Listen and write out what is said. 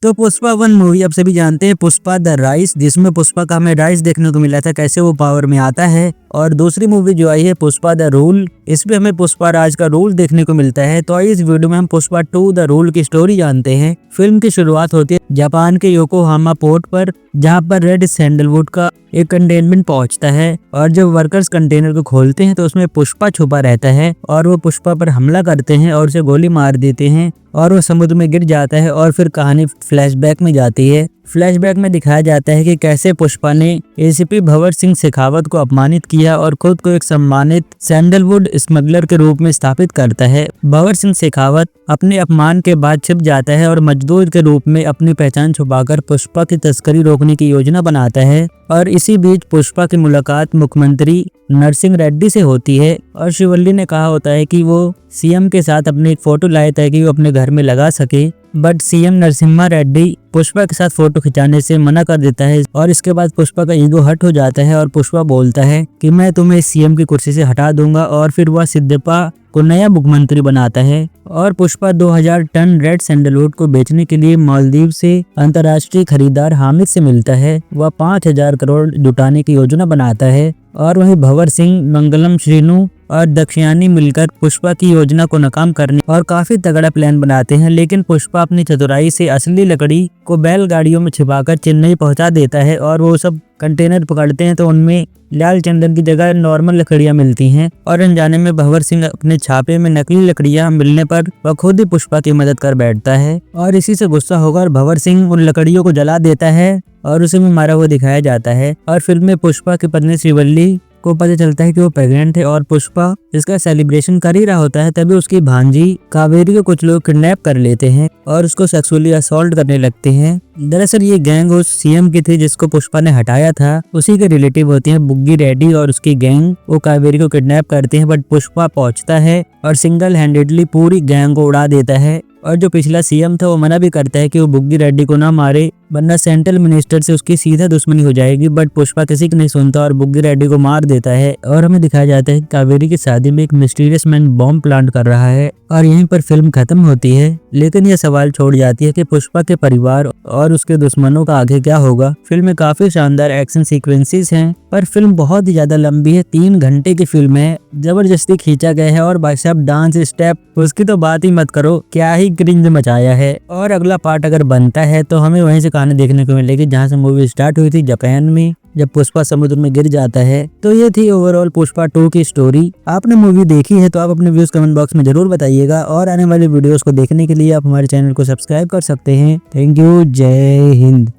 तो पुष्पा 1 मूवी आप सभी जानते हैं, पुष्पा द राइज, जिसमें पुष्पा का हमें राइज देखने को मिला था, कैसे वो पावर में आता है। और दूसरी मूवी जो आई है पुष्पा द रूल, इसमें हमें पुष्पा राज का रूल देखने को मिलता है। तो इस वीडियो में हम पुष्पा 2 द रूल की स्टोरी जानते हैं। फिल्म की शुरुआत होती है जापान के योकोहामा पोर्ट पर, जहां पर रेड सैंडलवुड का एक कंटेनमेंट पहुंचता है और जब वर्कर्स कंटेनर को खोलते हैं तो उसमें पुष्पा छुपा रहता है और वो पुष्पा पर हमला करते हैं और उसे गोली मार देते हैं और वो समुद्र में गिर जाता है। और फिर कहानी फ्लैशबैक में जाती है। फ्लैशबैक में दिखाया जाता है कि कैसे पुष्पा ने एसीपी भंवर सिंह शेखावत को अपमानित किया और खुद को एक सम्मानित सैंडलवुड स्मगलर के रूप में स्थापित करता है। भंवर सिंह शेखावत अपने अपमान के बाद छिप जाता है और मजदूर के रूप में अपनी पहचान छुपाकर पुष्पा की तस्करी रोकने की योजना बनाता है। और इसी बीच पुष्पा की मुलाकात मुख्यमंत्री नरसिंह रेड्डी से होती है और शिवल्ली ने कहा होता है कि वो सीएम के साथ अपनी एक फोटो लाए ताकि वो अपने घर में लगा सके, बट सीएम नरसिम्हा रेड्डी पुष्पा के साथ फोटो खिंचाने से मना कर देता है। और इसके बाद पुष्पा का ईगो हर्ट हो जाता है और पुष्पा बोलता है कि मैं तुम्हें सीएम की कुर्सी से हटा दूंगा। और फिर वह सिद्दप्पा को नया मुख्यमंत्री बनाता है। और पुष्पा 2000 टन रेड सैंडलवुड को बेचने के लिए मालदीव से अंतर्राष्ट्रीय खरीदार हामिद से मिलता है। वह 5000 करोड़ जुटाने की योजना बनाता है और वहीं भंवर सिंह, मंगलम श्रीनु और दक्षयानी मिलकर पुष्पा की योजना को नाकाम करने और काफी तगड़ा प्लान बनाते हैं। लेकिन पुष्पा अपनी चतुराई से असली लकड़ी को बैलगाड़ियों में छिपाकर चेन्नई पहुंचा देता है और वो सब कंटेनर पकड़ते हैं तो उनमें लाल चंदन की जगह नॉर्मल लकड़ियां मिलती हैं। और अनजाने में भंवर सिंह अपने छापे में नकली लकड़ियां मिलने पर वह खुद ही पुष्पा की मदद कर बैठता है और इसी से गुस्सा होकर भंवर सिंह उन लकड़ियों को जला देता है और उसे भी मारा हुआ दिखाया जाता है। और फिल्म में पुष्पा की पत्नी शिवल्ली को पता चलता है कि वो प्रेग्नेंट है और पुष्पा इसका सेलिब्रेशन कर ही रहा होता है, तभी उसकी भांजी कावेरी को कुछ लोग किडनैप कर लेते हैं और उसको सेक्सुअली असॉल्ट करने लगते हैं। दरअसल ये गैंग उस सीएम की थी जिसको पुष्पा ने हटाया था, उसी के रिलेटिव होती है बुग्गी रेड्डी और उसकी गैंग। वो कावेरी को किडनैप करते हैं बट पुष्पा पहुंचता है और सिंगल हैंडेडली पूरी गैंग को उड़ा देता है। और जो पिछला सीएम था वो मना भी करता है कि वो बुग्गी रेड्डी को ना मारे वरना सेंट्रल मिनिस्टर से उसकी सीधा दुश्मनी हो जाएगी, बट पुष्पा किसी की नहीं सुनता और बुग्गी रेड्डी को मार देता है। और हमें दिखाया जाता है कि कावेरी की शादी में एक मिस्टीरियस मैन बॉम्ब प्लांट कर रहा है और यहीं पर फिल्म खत्म होती है। लेकिन यह सवाल छोड़ जाती है कि पुष्पा के परिवार और उसके दुश्मनों का आगे क्या होगा। फिल्म में काफी शानदार एक्शन सीक्वेंसेस हैं पर फिल्म बहुत ही ज्यादा लंबी है, 3 घंटे की फिल्म है, जबरदस्ती खींचा गया है। और भाई साहब डांस स्टेप उसकी तो बात ही मत करो, क्या ही क्रिंज मचाया है। और अगला पार्ट अगर बनता है तो हमें वहीं से कहानी देखने को मिलेगी जहाँ से मूवी स्टार्ट हुई थी, जापान में, जब पुष्पा समुद्र में गिर जाता है। तो ये थी ओवरऑल पुष्पा 2 की स्टोरी। आपने मूवी देखी है तो आप अपने व्यूज कमेंट बॉक्स में जरूर बताइएगा और आने वाली वीडियोस को देखने के लिए आप हमारे चैनल को सब्सक्राइब कर सकते हैं। थैंक यू, जय हिंद।